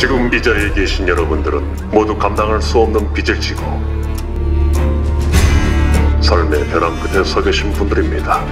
지금 이 자리에 계신 여러분들은 모두 감당할 수 없는 빚을 지고 삶의 벼랑 끝에 서 계신 분들입니다.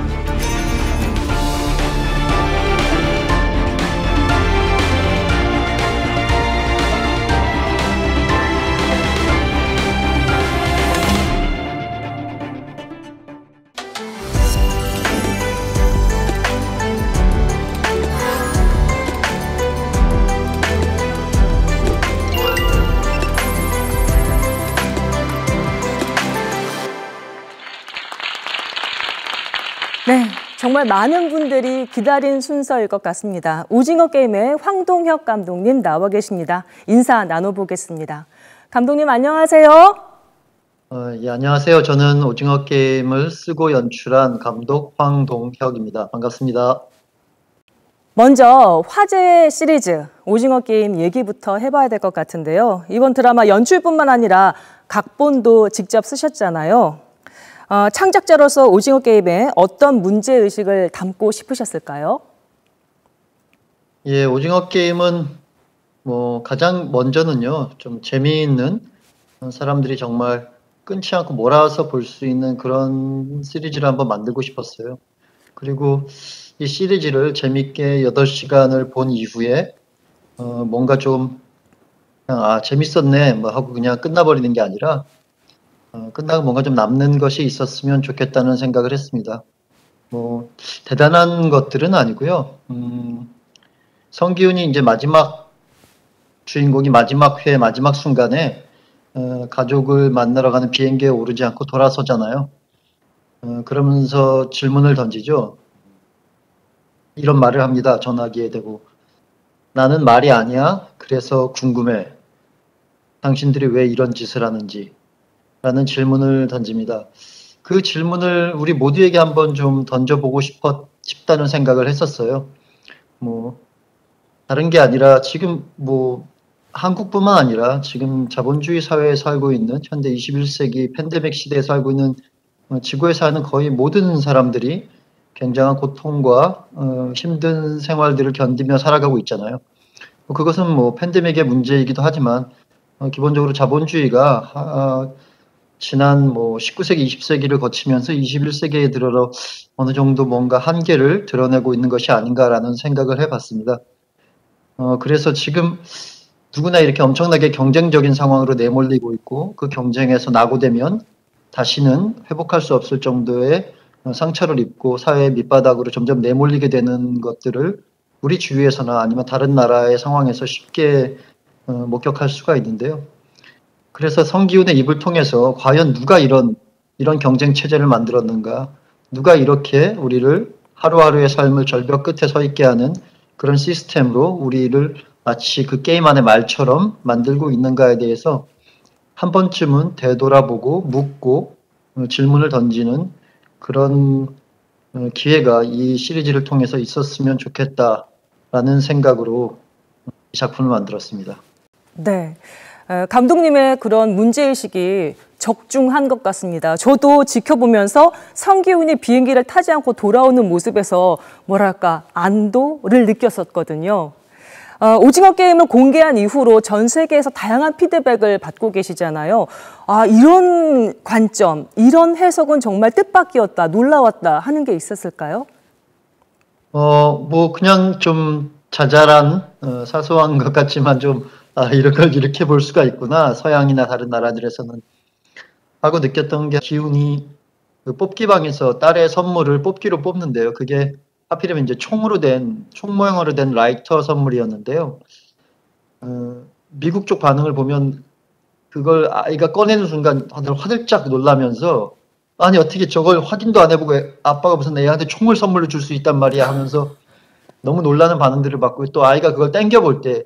네, 정말 많은 분들이 기다린 순서일 것 같습니다. 오징어 게임의 황동혁 감독님 나와 계십니다. 인사 나눠보겠습니다. 감독님 안녕하세요. 예, 안녕하세요. 저는 오징어 게임을 쓰고 연출한 감독 황동혁입니다. 반갑습니다. 먼저 화제 시리즈 오징어 게임 얘기부터 해봐야 될 것 같은데요. 이번 드라마 연출뿐만 아니라 각본도 직접 쓰셨잖아요. 창작자로서 오징어 게임에 어떤 문제의식을 담고 싶으셨을까요? 예, 오징어 게임은 가장 먼저는요, 좀 재미있는 사람들이 정말 끊지 않고 몰아서 볼 수 있는 그런 시리즈를 한번 만들고 싶었어요. 그리고 이 시리즈를 재밌게 8시간을 본 이후에 뭔가 좀 그냥 재밌었네 하고 그냥 끝나버리는 게 아니라 끝나고 뭔가 좀 남는 것이 있었으면 좋겠다는 생각을 했습니다. 대단한 것들은 아니고요. 성기훈이 이제 주인공이 마지막 회, 마지막 순간에 가족을 만나러 가는 비행기에 오르지 않고 돌아서잖아요. 그러면서 질문을 던지죠. 이런 말을 합니다. 전화기에 대고. 나는 말이 아니야. 그래서 궁금해. 당신들이 왜 이런 짓을 하는지. 라는 질문을 던집니다. 그 질문을 우리 모두에게 한번 좀 던져보고 싶다는 생각을 했었어요. 다른 게 아니라 지금 한국뿐만 아니라 지금 자본주의 사회에 살고 있는 현대 21세기 팬데믹 시대에 살고 있는 지구에 사는 거의 모든 사람들이 굉장한 고통과 힘든 생활들을 견디며 살아가고 있잖아요. 그것은 팬데믹의 문제이기도 하지만 기본적으로 자본주의가 지난 19세기, 20세기를 거치면서 21세기에 들어 어느 정도 뭔가 한계를 드러내고 있는 것이 아닌가라는 생각을 해봤습니다. 그래서 지금 누구나 이렇게 엄청나게 경쟁적인 상황으로 내몰리고 있고 그 경쟁에서 낙오되면 다시는 회복할 수 없을 정도의 상처를 입고 사회의 밑바닥으로 점점 내몰리게 되는 것들을 우리 주위에서나 아니면 다른 나라의 상황에서 쉽게 목격할 수가 있는데요. 그래서 성기훈의 입을 통해서 과연 누가 이런 경쟁 체제를 만들었는가, 누가 이렇게 우리를 하루하루의 삶을 절벽 끝에 서 있게 하는 그런 시스템으로 우리를 마치 그 게임 안의 말처럼 만들고 있는가에 대해서 한 번쯤은 되돌아보고 묻고 질문을 던지는 그런 기회가 이 시리즈를 통해서 있었으면 좋겠다라는 생각으로 이 작품을 만들었습니다. 네. 감독님의 그런 문제의식이 적중한 것 같습니다. 저도 지켜보면서 성기훈이 비행기를 타지 않고 돌아오는 모습에서 뭐랄까 안도를 느꼈었거든요. 오징어 게임을 공개한 이후로 전 세계에서 다양한 피드백을 받고 계시잖아요. 이런 관점, 이런 해석은 정말 뜻밖이었다, 놀라웠다 하는 게 있었을까요? 그냥 좀 자잘한 사소한 것 같지만 좀 이런 걸 이렇게 볼 수가 있구나. 서양이나 다른 나라들에서는 하고 느꼈던 게 기훈이 그 뽑기방에서 딸의 선물을 뽑기로 뽑는데요. 그게 하필이면 이제 총 모양으로 된 라이터 선물이었는데요. 미국 쪽 반응을 보면 그걸 아이가 꺼내는 순간 다들 화들짝 놀라면서 아니 어떻게 저걸 확인도 안 해보고 아빠가 무슨 애한테 총을 선물로 줄 수 있단 말이야 하면서 너무 놀라는 반응들을 받고 또 아이가 그걸 땡겨볼 때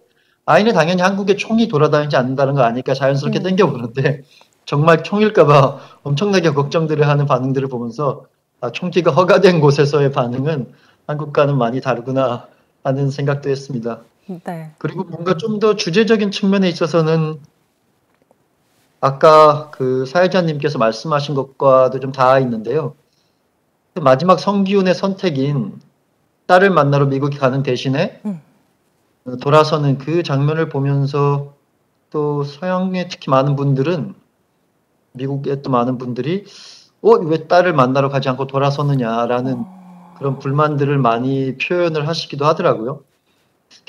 아이는 당연히 한국에 총이 돌아다니지 않는다는 거 아니까 자연스럽게 땡겨보는데 정말 총일까봐 엄청나게 걱정들을 하는 반응들을 보면서 총기가 허가된 곳에서의 반응은 한국과는 많이 다르구나 하는 생각도 했습니다. 네. 그리고 뭔가 좀 더 주제적인 측면에 있어서는 아까 그 사회자님께서 말씀하신 것과도 좀 닿아 있는데요. 마지막 성기훈의 선택인 딸을 만나러 미국에 가는 대신에 돌아서는 그 장면을 보면서 또 서양의 특히 많은 분들은 미국의 또 많은 분들이 왜 딸을 만나러 가지 않고 돌아서느냐라는 그런 불만들을 많이 표현을 하시기도 하더라고요.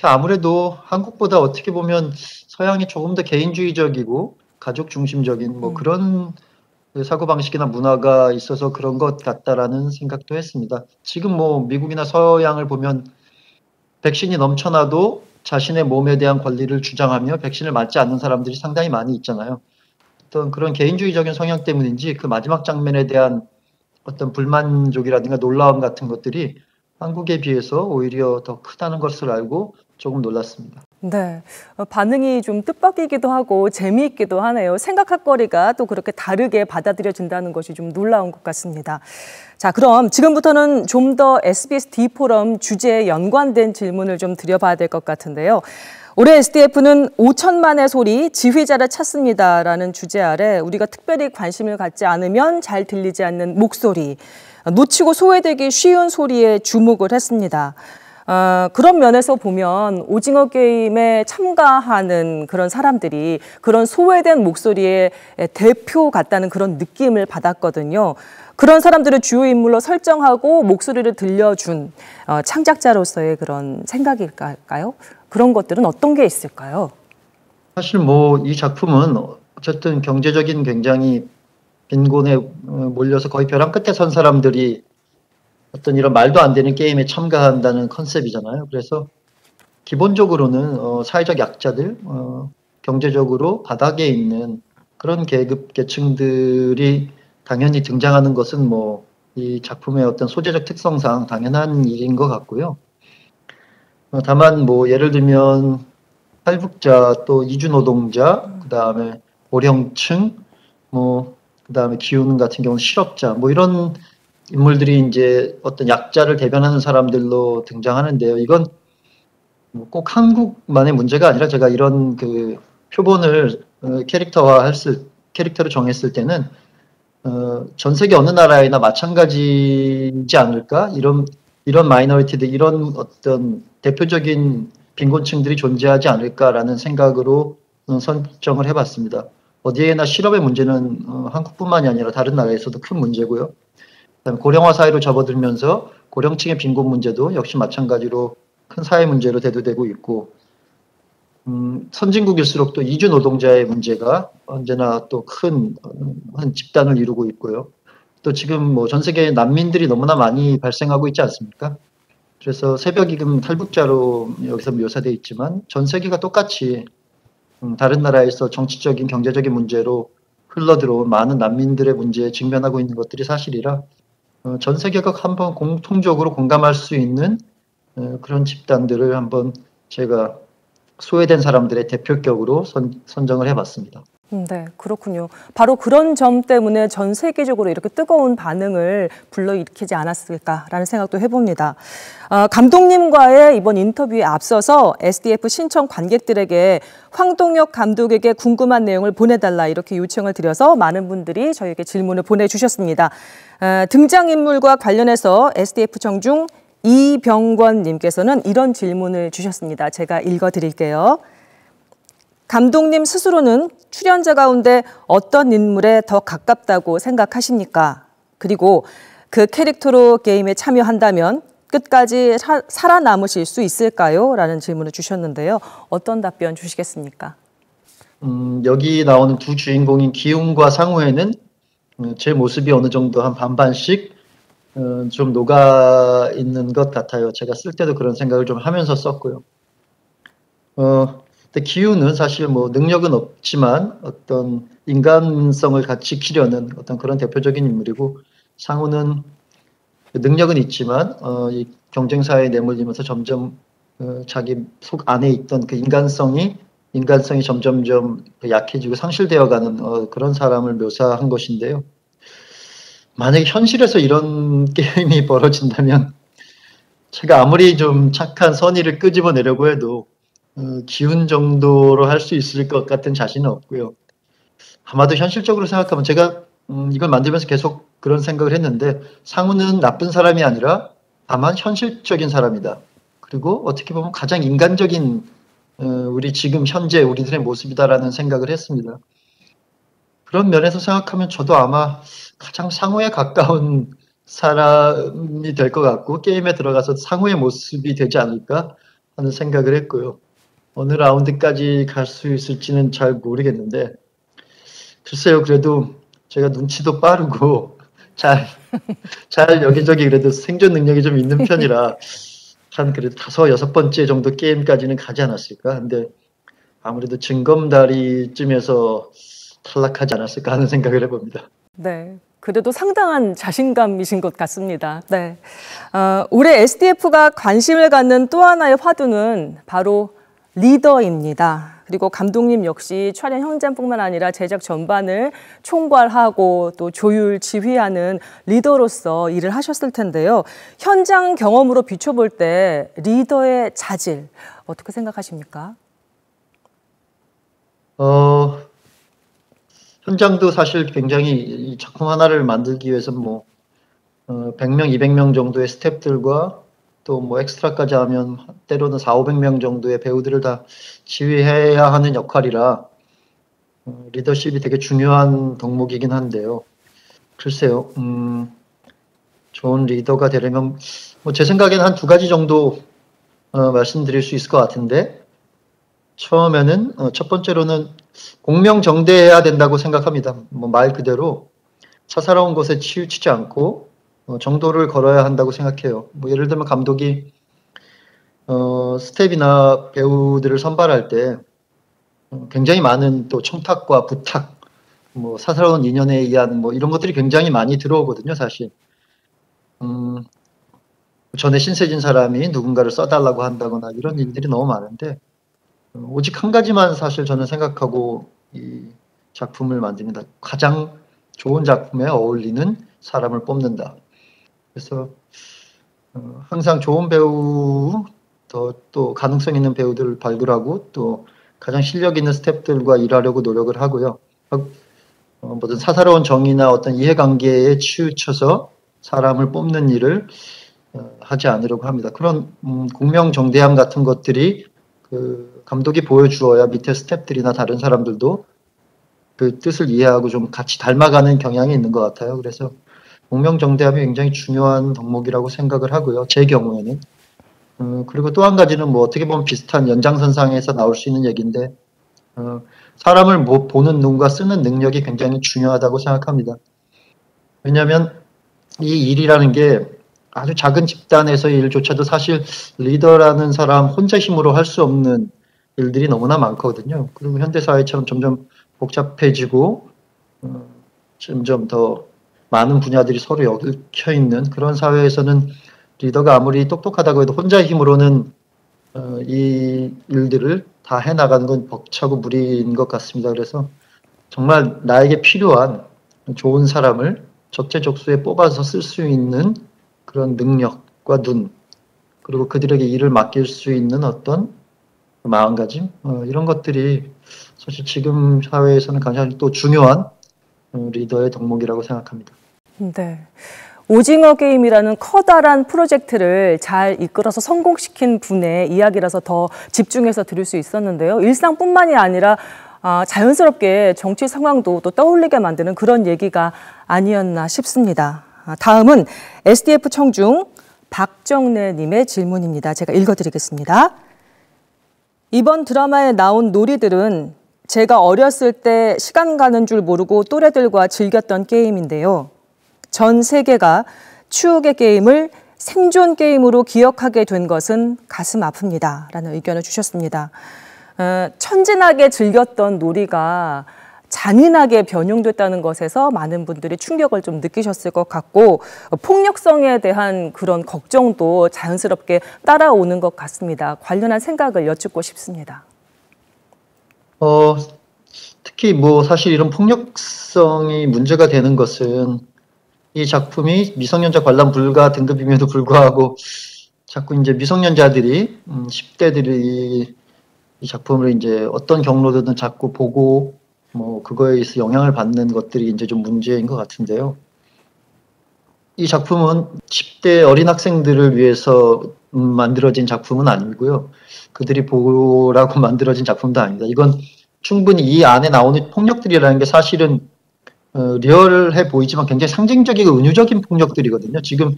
아무래도 한국보다 어떻게 보면 서양이 조금 더 개인주의적이고 가족 중심적인 뭐 그런 그 사고방식이나 문화가 있어서 그런 것 같다라는 생각도 했습니다. 지금 뭐 미국이나 서양을 보면 백신이 넘쳐나도 자신의 몸에 대한 권리를 주장하며 백신을 맞지 않는 사람들이 상당히 많이 있잖아요. 어떤 그런 개인주의적인 성향 때문인지 그 마지막 장면에 대한 어떤 불만족이라든가 놀라움 같은 것들이 한국에 비해서 오히려 더 크다는 것을 알고 조금 놀랐습니다. 네, 반응이 좀 뜻밖이기도 하고 재미있기도 하네요. 생각할 거리가 또 그렇게 다르게 받아들여진다는 것이 좀 놀라운 것 같습니다. 자, 그럼 지금부터는 좀 더 SBS D포럼 주제에 연관된 질문을 좀 드려봐야 될 것 같은데요. 올해 SDF는 5천만의 소리, 지휘자를 찾습니다라는 주제 아래 우리가 특별히 관심을 갖지 않으면 잘 들리지 않는 목소리, 놓치고 소외되기 쉬운 소리에 주목을 했습니다. 그런 면에서 보면 오징어 게임에 참가하는 그런 사람들이 그런 소외된 목소리의 대표 같다는 그런 느낌을 받았거든요. 그런 사람들을 주요 인물로 설정하고 목소리를 들려준 창작자로서의 그런 생각일까요? 그런 것들은 어떤 게 있을까요? 사실 뭐 이 작품은 어쨌든 경제적인 굉장히 빈곤에 몰려서 거의 벼랑 끝에 선 사람들이 어떤 이런 말도 안 되는 게임에 참가한다는 컨셉이잖아요. 그래서 기본적으로는 사회적 약자들, 경제적으로 바닥에 있는 그런 계급 계층들이 당연히 등장하는 것은 뭐 이 작품의 어떤 소재적 특성상 당연한 일인 것 같고요. 다만 뭐 예를 들면 탈북자, 또 이주노동자, 그다음에 고령층, 뭐 그다음에 기혼 같은 경우는 실업자, 뭐 이런 인물들이 이제 어떤 약자를 대변하는 사람들로 등장하는데요. 이건 꼭 한국만의 문제가 아니라 제가 이런 그 표본을 캐릭터를 정했을 때는 전 세계 어느 나라에나 마찬가지지 않을까? 이런 마이너리티들, 이런 어떤 대표적인 빈곤층들이 존재하지 않을까라는 생각으로 선정을 해봤습니다. 어디에나 실업의 문제는 한국뿐만이 아니라 다른 나라에서도 큰 문제고요. 그다음에 고령화 사회로 접어들면서 고령층의 빈곤 문제도 역시 마찬가지로 큰 사회 문제로 대두되고 있고, 선진국일수록 또 이주 노동자의 문제가 언제나 또 큰 집단을 이루고 있고요. 또 지금 뭐 전 세계에 난민들이 너무나 많이 발생하고 있지 않습니까? 그래서 새벽이금 탈북자로 여기서 묘사되어 있지만 전 세계가 똑같이 다른 나라에서 정치적인 경제적인 문제로 흘러들어온 많은 난민들의 문제에 직면하고 있는 것들이 사실이라 전 세계가 한번 공통적으로 공감할 수 있는 그런 집단들을 한번 제가 소외된 사람들의 대표격으로 선정을 해봤습니다. 네, 그렇군요. 바로 그런 점 때문에 전 세계적으로 이렇게 뜨거운 반응을 불러일으키지 않았을까라는 생각도 해봅니다. 감독님과의 이번 인터뷰에 앞서서 SDF 신청 관객들에게 황동혁 감독에게 궁금한 내용을 보내달라 이렇게 요청을 드려서 많은 분들이 저에게 질문을 보내주셨습니다. 등장인물과 관련해서 SDF 청중 이병권님께서는 이런 질문을 주셨습니다. 제가 읽어드릴게요. 감독님 스스로는 출연자 가운데 어떤 인물에 더 가깝다고 생각하십니까? 그리고 그 캐릭터로 게임에 참여한다면 끝까지 살아남으실 수 있을까요? 라는 질문을 주셨는데요. 어떤 답변 주시겠습니까? 여기 나오는 두 주인공인 기훈과 상우에는 제 모습이 어느 정도 한 반반씩 좀 녹아 있는 것 같아요. 제가 쓸 때도 그런 생각을 좀 하면서 썼고요. 근데 기훈은 사실 뭐 능력은 없지만 어떤 인간성을 같이 지키려는 어떤 그런 대표적인 인물이고, 상우는 능력은 있지만 이 경쟁사에 내몰리면서 점점 자기 속 안에 있던 그 인간성이 점점점 약해지고 상실되어가는 그런 사람을 묘사한 것인데요. 만약에 현실에서 이런 게임이 벌어진다면 제가 아무리 좀 착한 선의를 끄집어내려고 해도 기운 정도로 할 수 있을 것 같은 자신은 없고요. 아마도 현실적으로 생각하면 제가 이걸 만들면서 계속 그런 생각을 했는데, 상우는 나쁜 사람이 아니라 다만 현실적인 사람이다. 그리고 어떻게 보면 가장 인간적인 우리 지금 현재 우리들의 모습이다라는 생각을 했습니다. 그런 면에서 생각하면 저도 아마 가장 상호에 가까운 사람이 될 것 같고 게임에 들어가서 상호의 모습이 되지 않을까 하는 생각을 했고요. 어느 라운드까지 갈 수 있을지는 잘 모르겠는데 글쎄요. 그래도 제가 눈치도 빠르고 잘 여기저기 그래도 생존 능력이 좀 있는 편이라 한 그래도 5, 6번째 정도 게임까지는 가지 않았을까. 근데 아무래도 징검다리쯤에서 탈락하지 않았을까 하는 생각을 해봅니다. 네. 그래도 상당한 자신감이신 것 같습니다. 네. 올해 SDF가 관심을 갖는 또 하나의 화두는 바로 리더입니다. 그리고 감독님 역시 촬영 현장뿐만 아니라 제작 전반을 총괄하고 또 조율, 지휘하는 리더로서 일을 하셨을 텐데요. 현장 경험으로 비춰볼 때 리더의 자질 어떻게 생각하십니까? 현장도 사실 굉장히 이 작품 하나를 만들기 위해서 100명, 200명 정도의 스태프들과 또 엑스트라까지 하면 때로는 400, 500명 정도의 배우들을 다 지휘해야 하는 역할이라 리더십이 되게 중요한 덕목이긴 한데요. 글쎄요, 좋은 리더가 되려면 제 생각에는 한 2가지 정도 말씀드릴 수 있을 것 같은데 처음에는 첫 번째로는 공명정대해야 된다고 생각합니다. 말 그대로 사사로운 것에 치우치지 않고 정도를 걸어야 한다고 생각해요. 예를 들면 감독이 스텝이나 배우들을 선발할 때 굉장히 많은 또 청탁과 부탁, 사사로운 인연에 의한 이런 것들이 굉장히 많이 들어오거든요, 사실. 전에 신세진 사람이 누군가를 써달라고 한다거나 이런 일들이 너무 많은데 오직 한 가지만 사실 저는 생각하고 이 작품을 만듭니다. 가장 좋은 작품에 어울리는 사람을 뽑는다. 그래서 항상 좋은 배우, 또 가능성 있는 배우들을 발굴하고 또 가장 실력 있는 스태프들과 일하려고 노력을 하고요. 모든 사사로운 정의나 어떤 이해관계에 치우쳐서 사람을 뽑는 일을 하지 않으려고 합니다. 그런 공명정대함 같은 것들이 감독이 보여주어야 밑에 스태프들이나 다른 사람들도 그 뜻을 이해하고 좀 같이 닮아가는 경향이 있는 것 같아요. 그래서 공명정대함이 굉장히 중요한 덕목이라고 생각을 하고요. 제 경우에는. 그리고 또 한 가지는 어떻게 보면 비슷한 연장선상에서 나올 수 있는 얘기인데 사람을 보는 눈과 쓰는 능력이 굉장히 중요하다고 생각합니다. 왜냐하면 이 일이라는 게 아주 작은 집단에서의 일조차도 사실 리더라는 사람 혼자 힘으로 할 수 없는 일들이 너무나 많거든요. 그리고 현대사회처럼 점점 복잡해지고 점점 더 많은 분야들이 서로 엮여 있는 그런 사회에서는 리더가 아무리 똑똑하다고 해도 혼자 힘으로는 이 일들을 다 해나가는 건 벅차고 무리인 것 같습니다. 그래서 정말 나에게 필요한 좋은 사람을 적재적소에 뽑아서 쓸 수 있는 그런 능력과 눈, 그리고 그들에게 일을 맡길 수 있는 어떤 마음가짐, 이런 것들이 사실 지금 사회에서는 가장 또 중요한 리더의 덕목이라고 생각합니다. 네. 오징어 게임이라는 커다란 프로젝트를 잘 이끌어서 성공시킨 분의 이야기라서 더 집중해서 들을 수 있었는데요. 일상뿐만이 아니라 자연스럽게 정치 상황도 또 떠올리게 만드는 그런 얘기가 아니었나 싶습니다. 다음은 SDF 청중 박정래 님의 질문입니다. 제가 읽어드리겠습니다. 이번 드라마에 나온 놀이들은 제가 어렸을 때 시간 가는 줄 모르고 또래들과 즐겼던 게임인데요. 전 세계가 추억의 게임을 생존 게임으로 기억하게 된 것은 가슴 아픕니다. 라는 의견을 주셨습니다. 천진하게 즐겼던 놀이가 잔인하게 변형됐다는 것에서 많은 분들이 충격을 좀 느끼셨을 것 같고 폭력성에 대한 그런 걱정도 자연스럽게 따라오는 것 같습니다. 관련한 생각을 여쭙고 싶습니다. 특히 사실 이런 폭력성이 문제가 되는 것은 이 작품이 미성년자 관람 불가 등급임에도 불구하고 자꾸 이제 미성년자들이 10대들이 이 작품을 이제 어떤 경로든 자꾸 보고 그거에 의해서 영향을 받는 것들이 이제 좀 문제인 것 같은데요. 이 작품은 10대 어린 학생들을 위해서 만들어진 작품은 아니고요. 그들이 보라고 만들어진 작품도 아닙니다. 이건 충분히 이 안에 나오는 폭력들이라는 게 사실은 리얼해 보이지만 굉장히 상징적이고 은유적인 폭력들이거든요. 지금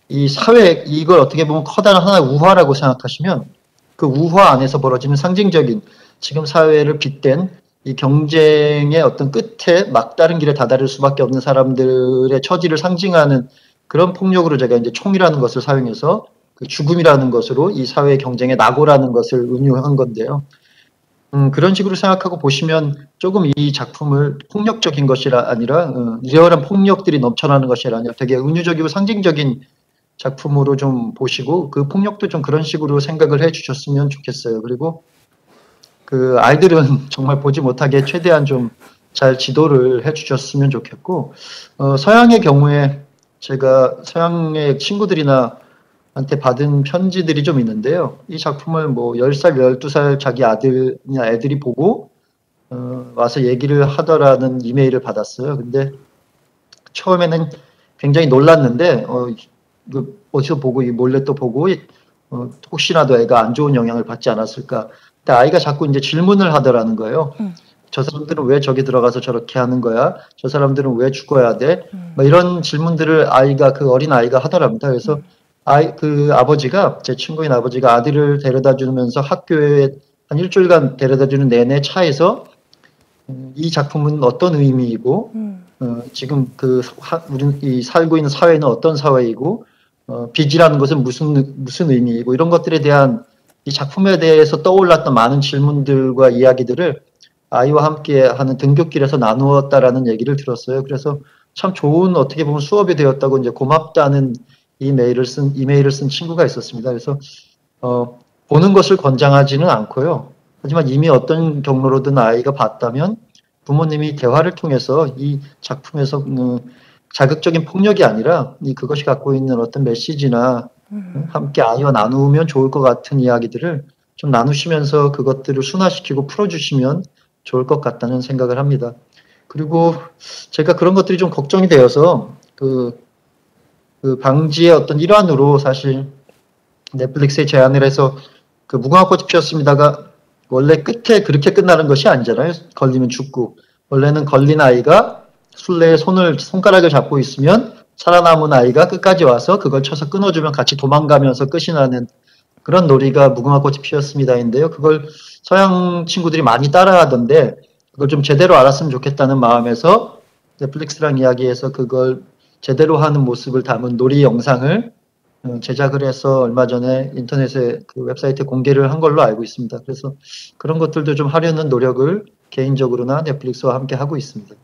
이 사회, 이걸 어떻게 보면 커다란 하나의 우화라고 생각하시면 그 우화 안에서 벌어지는 상징적인 지금 사회를 빗댄 이 경쟁의 어떤 끝에 막다른 길에 다다를 수밖에 없는 사람들의 처지를 상징하는 그런 폭력으로 제가 이제 총이라는 것을 사용해서 그 죽음이라는 것으로 이 사회의 경쟁의 낙오라는 것을 은유한 건데요. 그런 식으로 생각하고 보시면 조금 이 작품을 폭력적인 것이 아니라 리얼한 폭력들이 넘쳐나는 것이 아니라 되게 은유적이고 상징적인 작품으로 좀 보시고 그 폭력도 좀 그런 식으로 생각을 해 주셨으면 좋겠어요. 그리고 그 아이들은 정말 보지 못하게 최대한 좀 잘 지도를 해 주셨으면 좋겠고 서양의 경우에 제가 서양의 친구들이나 한테 받은 편지들이 좀 있는데요. 이 작품을 뭐 10살, 12살 자기 아들이나 애들이 보고 와서 얘기를 하더라는 이메일을 받았어요. 근데 처음에는 굉장히 놀랐는데 어디서 보고 몰래 또 보고 혹시라도 애가 안 좋은 영향을 받지 않았을까. 근데 아이가 자꾸 이제 질문을 하더라는 거예요. 저 사람들은 왜 저기 들어가서 저렇게 하는 거야? 저 사람들은 왜 죽어야 돼? 뭐 이런 질문들을 그 어린 아이가 하더랍니다. 그래서 그 아버지가, 제 친구인 아버지가 아들을 데려다 주면서 학교에 한 일주일간 데려다 주는 내내 차에서 이 작품은 어떤 의미이고, 지금 우리 살고 있는 사회는 어떤 사회이고, 빚이라는 것은 무슨 의미이고, 이런 것들에 대한 이 작품에 대해서 떠올랐던 많은 질문들과 이야기들을 아이와 함께 하는 등굣길에서 나누었다라는 얘기를 들었어요. 그래서 참 좋은 어떻게 보면 수업이 되었다고 이제 고맙다는 이메일을 쓴 친구가 있었습니다. 그래서 보는 것을 권장하지는 않고요. 하지만 이미 어떤 경로로든 아이가 봤다면 부모님이 대화를 통해서 이 작품에서 자극적인 폭력이 아니라 그것이 갖고 있는 어떤 메시지나 함께 아이와 나누면 좋을 것 같은 이야기들을 좀 나누시면서 그것들을 순화시키고 풀어주시면 좋을 것 같다는 생각을 합니다. 그리고 제가 그런 것들이 좀 걱정이 되어서 그 방지의 어떤 일환으로 사실 넷플릭스에 제안을 해서 그 무궁화 꽃이 피었습니다가 원래 끝에 그렇게 끝나는 것이 아니잖아요. 걸리면 죽고. 원래는 걸린 아이가 술래의 손가락을 잡고 있으면 살아남은 아이가 끝까지 와서 그걸 쳐서 끊어주면 같이 도망가면서 끝이 나는 그런 놀이가 무궁화 꽃이 피었습니다인데요. 그걸 서양 친구들이 많이 따라하던데 그걸 좀 제대로 알았으면 좋겠다는 마음에서 넷플릭스랑 이야기해서 그걸 제대로 하는 모습을 담은 놀이 영상을 제작을 해서 얼마 전에 인터넷에 그 웹사이트에 공개를 한 걸로 알고 있습니다. 그래서 그런 것들도 좀 하려는 노력을 개인적으로나 넷플릭스와 함께 하고 있습니다.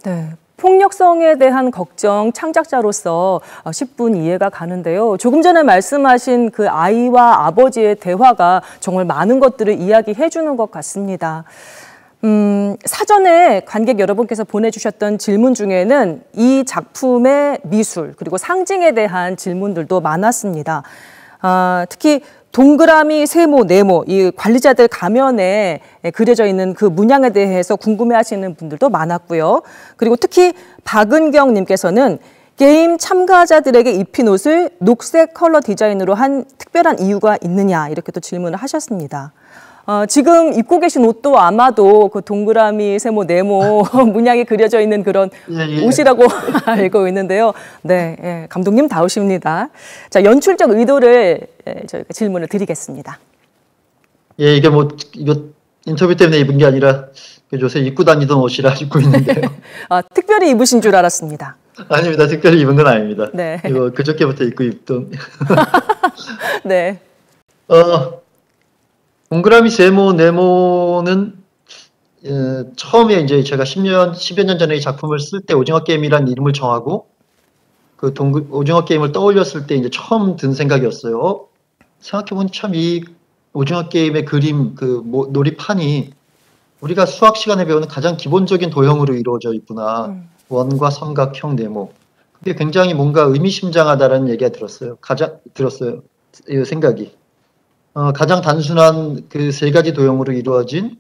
네. 폭력성에 대한 걱정 창작자로서 10분 이해가 가는데요. 조금 전에 말씀하신 그 아이와 아버지의 대화가 정말 많은 것들을 이야기해 주는 것 같습니다. 사전에 관객 여러분께서 보내주셨던 질문 중에는 이 작품의 미술 그리고 상징에 대한 질문들도 많았습니다. 특히 동그라미, 세모, 네모, 이 관리자들 가면에 그려져 있는 그 문양에 대해서 궁금해하시는 분들도 많았고요. 그리고 특히 박은경 님께서는 게임 참가자들에게 입힌 옷을 녹색 컬러 디자인으로 한 특별한 이유가 있느냐 이렇게 또 질문을 하셨습니다. 지금 입고 계신 옷도 아마도 그 동그라미, 세모, 네모 문양이 그려져 있는 그런 옷이라고 알고 있는데요. 네, 예, 감독님 다우십니다. 자, 연출적 의도를 저희가 질문을 드리겠습니다. 예, 이거 인터뷰 때문에 입은 게 아니라 요새 입고 다니던 옷이라 입고 있는데요. 특별히 입으신 줄 알았습니다. 아닙니다. 특별히 입은 건 아닙니다. 네. 이거 그저께부터 입고 입던. 네. 동그라미, 세모, 네모는 처음에 이제 제가 10여 년 전에 이 작품을 쓸 때 오징어 게임이라는 이름을 정하고 그 오징어 게임을 떠올렸을 때 이제 처음 든 생각이었어요. 생각해보니 참 이 오징어 게임의 그림, 놀이판이 우리가 수학 시간에 배우는 가장 기본적인 도형으로 이루어져 있구나. 원과 삼각형, 네모. 그게 굉장히 뭔가 의미심장하다라는 얘기가 들었어요. 이 생각이. 가장 단순한 그 세 가지 도형으로 이루어진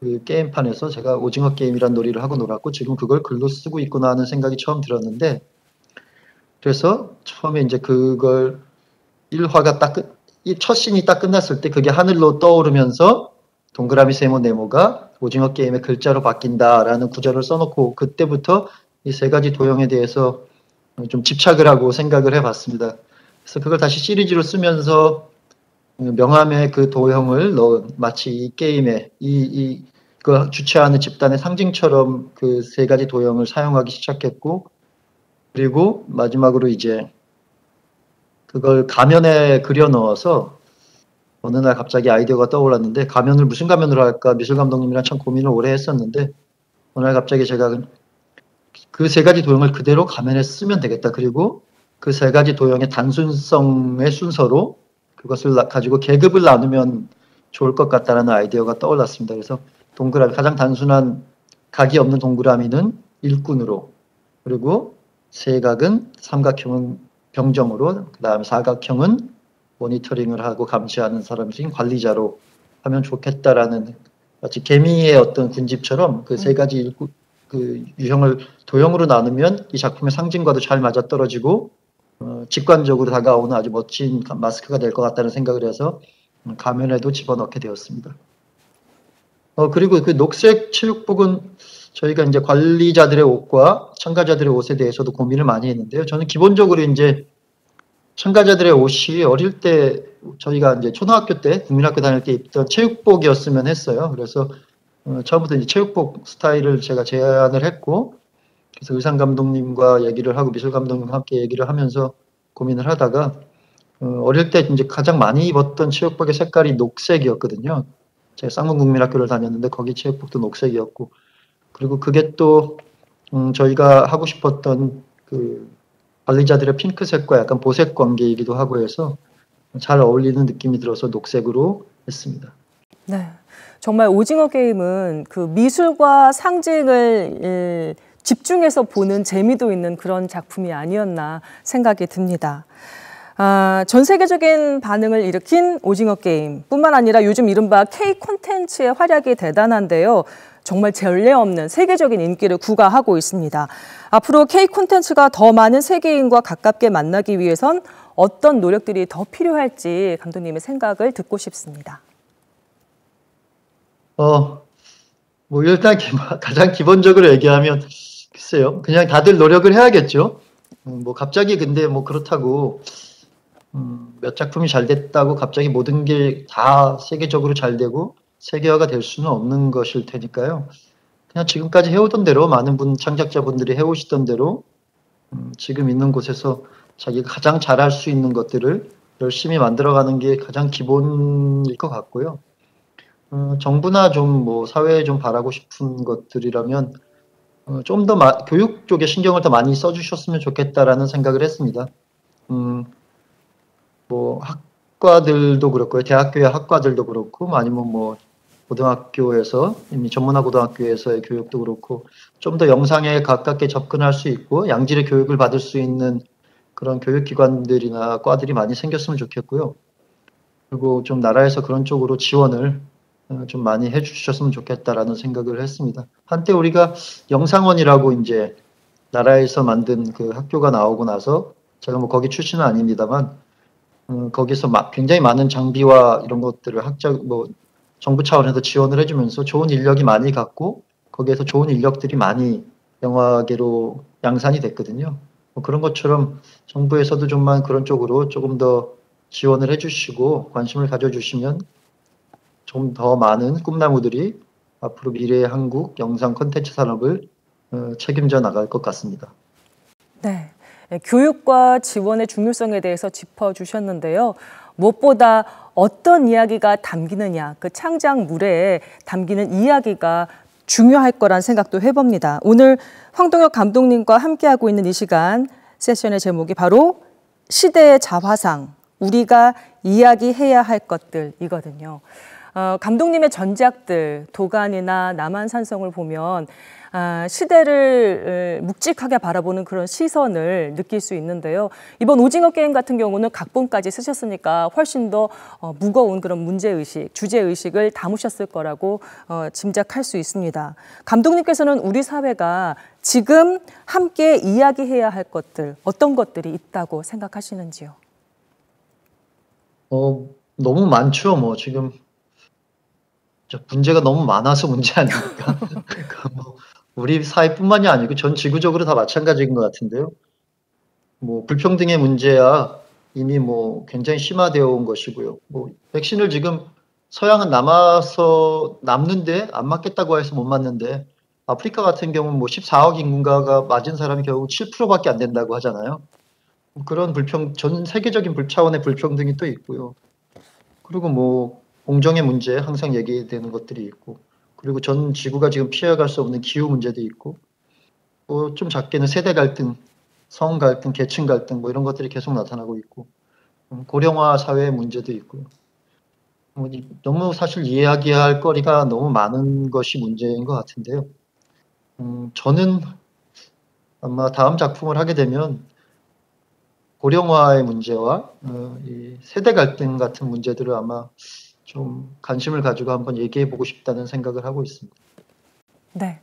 그 게임판에서 제가 오징어 게임이란 놀이를 하고 놀았고 지금 그걸 글로 쓰고 있구나 하는 생각이 처음 들었는데 그래서 처음에 이제 그걸 1화가 이 첫 씬이 딱 끝났을 때 그게 하늘로 떠오르면서 동그라미 세모 네모가 오징어 게임의 글자로 바뀐다라는 구절을 써놓고 그때부터 이 세 가지 도형에 대해서 좀 집착을 하고 생각을 해봤습니다. 그래서 그걸 다시 시리즈로 쓰면서 명함에 그 도형을 넣은 마치 이 게임에 그 주최하는 집단의 상징처럼 그 세 가지 도형을 사용하기 시작했고, 그리고 마지막으로 이제 그걸 가면에 그려 넣어서 어느 날 갑자기 아이디어가 떠올랐는데 가면을 무슨 가면으로 할까 미술 감독님이랑 참 고민을 오래 했었는데 어느 날 갑자기 제가 그 세 가지 도형을 그대로 가면에 쓰면 되겠다. 그리고 그 세 가지 도형의 단순성의 순서로 그것을 가지고 계급을 나누면 좋을 것 같다라는 아이디어가 떠올랐습니다. 그래서 동그라미, 가장 단순한 각이 없는 동그라미는 일꾼으로, 그리고 세각은 삼각형은 병정으로, 그 다음에 사각형은 모니터링을 하고 감시하는 사람인 관리자로 하면 좋겠다라는, 마치 개미의 어떤 군집처럼 그 세 가지 그 유형을 도형으로 나누면 이 작품의 상징과도 잘 맞아떨어지고 직관적으로 다가오는 아주 멋진 마스크가 될 것 같다는 생각을 해서 가면에도 집어넣게 되었습니다. 그리고 그 녹색 체육복은 저희가 이제 관리자들의 옷과 참가자들의 옷에 대해서도 고민을 많이 했는데요. 저는 기본적으로 이제 참가자들의 옷이 어릴 때 저희가 이제 초등학교 때 국민학교 다닐 때 입던 체육복이었으면 했어요. 그래서 처음부터 이제 체육복 스타일을 제가 제안을 했고, 그래서 의상 감독님과 얘기를 하고 미술 감독님과 함께 얘기를 하면서 고민을 하다가 어릴 때 이제 가장 많이 입었던 체육복의 색깔이 녹색이었거든요. 제가 쌍문국민학교를 다녔는데 거기 체육복도 녹색이었고, 그리고 그게 또 저희가 하고 싶었던 그 관리자들의 핑크색과 약간 보색 관계이기도 하고 해서 잘 어울리는 느낌이 들어서 녹색으로 했습니다. 네, 정말 오징어 게임은 그 미술과 상징을 집중해서 보는 재미도 있는 그런 작품이 아니었나 생각이 듭니다. 전 세계적인 반응을 일으킨 오징어 게임 뿐만 아니라 요즘 이른바 K 콘텐츠의 활약이 대단한데요. 정말 전례 없는 세계적인 인기를 구가하고 있습니다. 앞으로 K 콘텐츠가 더 많은 세계인과 가깝게 만나기 위해선 어떤 노력들이 더 필요할지 감독님의 생각을 듣고 싶습니다. 뭐 일단 가장 기본적으로 얘기하면 글쎄요, 그냥 다들 노력을 해야겠죠. 뭐 갑자기 근데 뭐 그렇다고 몇 작품이 잘 됐다고 갑자기 모든 게 다 세계적으로 잘 되고 세계화가 될 수는 없는 것일 테니까요. 그냥 지금까지 해오던 대로 많은 창작자분들이 해오시던 대로 지금 있는 곳에서 자기가 가장 잘할 수 있는 것들을 열심히 만들어가는 게 가장 기본일 것 같고요. 정부나 좀 뭐 사회에 좀 바라고 싶은 것들이라면 좀 더 교육 쪽에 신경을 더 많이 써주셨으면 좋겠다라는 생각을 했습니다. 뭐 학과들도 그렇고요, 대학교의 학과들도 그렇고, 아니면 뭐 고등학교에서 이미 전문화 고등학교에서의 교육도 그렇고 좀 더 영상에 가깝게 접근할 수 있고 양질의 교육을 받을 수 있는 그런 교육기관들이나 과들이 많이 생겼으면 좋겠고요. 그리고 좀 나라에서 그런 쪽으로 지원을 좀 많이 해주셨으면 좋겠다라는 생각을 했습니다. 한때 우리가 영상원이라고 이제 나라에서 만든 그 학교가 나오고 나서 제가 뭐 거기 출신은 아닙니다만 거기서 굉장히 많은 장비와 이런 것들을 정부 차원에서 지원을 해주면서 좋은 인력이 많이 갔고 거기에서 좋은 인력들이 많이 영화계로 양산이 됐거든요. 뭐 그런 것처럼 정부에서도 좀만 그런 쪽으로 조금 더 지원을 해주시고 관심을 가져주시면 좀 더 많은 꿈나무들이 앞으로 미래의 한국 영상 콘텐츠 산업을 책임져 나갈 것 같습니다. 네, 교육과 지원의 중요성에 대해서 짚어주셨는데요. 무엇보다 어떤 이야기가 담기느냐, 그 창작물에 담기는 이야기가 중요할 거란 생각도 해봅니다. 오늘 황동혁 감독님과 함께하고 있는 이 시간 세션의 제목이 바로 시대의 자화상, 우리가 이야기해야 할 것들이거든요. 감독님의 전작들, 도간이나 남한산성을 보면 시대를 묵직하게 바라보는 그런 시선을 느낄 수 있는데요. 이번 오징어 게임 같은 경우는 각본까지 쓰셨으니까 훨씬 더 무거운 그런 문제의식, 주제의식을 담으셨을 거라고 짐작할 수 있습니다. 감독님께서는 우리 사회가 지금 함께 이야기해야 할 것들, 어떤 것들이 있다고 생각하시는지요? 너무 많죠. 뭐 지금 문제가 너무 많아서 문제 아닙니까? 뭐 우리 사회뿐만이 아니고 전 지구적으로 다 마찬가지인 것 같은데요. 뭐 불평등의 문제야 이미 뭐 굉장히 심화되어 온 것이고요. 뭐 백신을 지금 서양은 남는데 안 맞겠다고 해서 못 맞는데 아프리카 같은 경우는 뭐 14억 인구가 맞은 사람이 결국 7%밖에 안 된다고 하잖아요. 그런 전 세계적인 차원의 불평등이 또 있고요. 그리고 뭐 공정의 문제 항상 얘기되는 것들이 있고, 그리고 전 지구가 지금 피해갈 수 없는 기후 문제도 있고, 좀 작게는 세대 갈등, 성 갈등, 계층 갈등 뭐 이런 것들이 계속 나타나고 있고, 고령화 사회의 문제도 있고요. 너무 사실 이야기할 거리가 너무 많은 것이 문제인 것 같은데요. 저는 아마 다음 작품을 하게 되면 고령화의 문제와 이 세대 갈등 같은 문제들을 아마 좀 관심을 가지고 한번 얘기해 보고 싶다는 생각을 하고 있습니다. 네.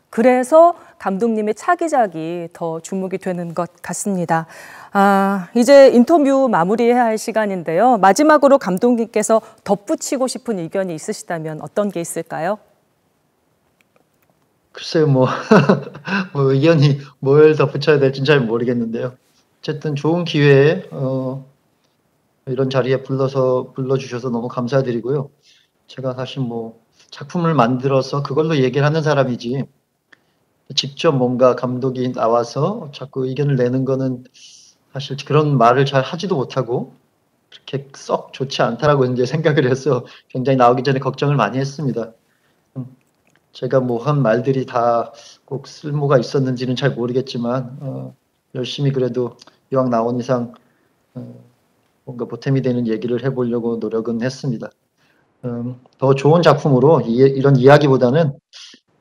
그래서 감독님의 차기작이 더 주목이 되는 것 같습니다. 이제 인터뷰 마무리해야 할 시간인데요. 마지막으로 감독님께서 덧붙이고 싶은 의견이 있으시다면 어떤 게 있을까요? 글쎄요, 뭐 의견이 뭘 덧붙여야 될지는 잘 모르겠는데요. 어쨌든 좋은 기회에 이런 자리에 불러주셔서 너무 감사드리고요. 제가 사실 뭐 작품을 만들어서 그걸로 얘기를 하는 사람이지 직접 뭔가 감독이 나와서 자꾸 의견을 내는 거는 사실 그런 말을 잘 하지도 못하고 그렇게 썩 좋지 않다라고 이제 생각을 해서 굉장히 나오기 전에 걱정을 많이 했습니다. 제가 뭐 한 말들이 다 꼭 쓸모가 있었는지는 잘 모르겠지만 열심히 그래도 이왕 나온 이상 뭔가 보탬이 되는 얘기를 해보려고 노력은 했습니다. 더 좋은 작품으로 이런 이야기보다는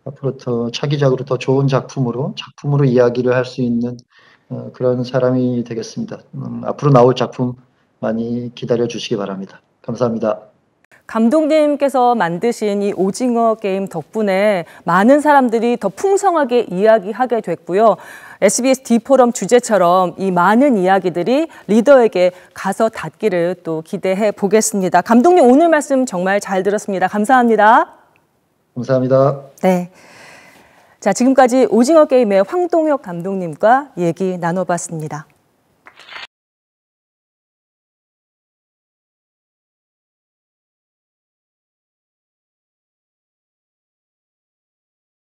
앞으로 더 차기작으로 더 좋은 작품으로 이야기를 할 수 있는 그런 사람이 되겠습니다. 앞으로 나올 작품 많이 기다려 주시기 바랍니다. 감사합니다. 감독님께서 만드신 이 오징어 게임 덕분에 많은 사람들이 더 풍성하게 이야기하게 됐고요. SBS D포럼 주제처럼 이 많은 이야기들이 리더에게 가서 닿기를 또 기대해 보겠습니다. 감독님 오늘 말씀 정말 잘 들었습니다. 감사합니다. 감사합니다. 네. 자, 지금까지 오징어 게임의 황동혁 감독님과 얘기 나눠봤습니다.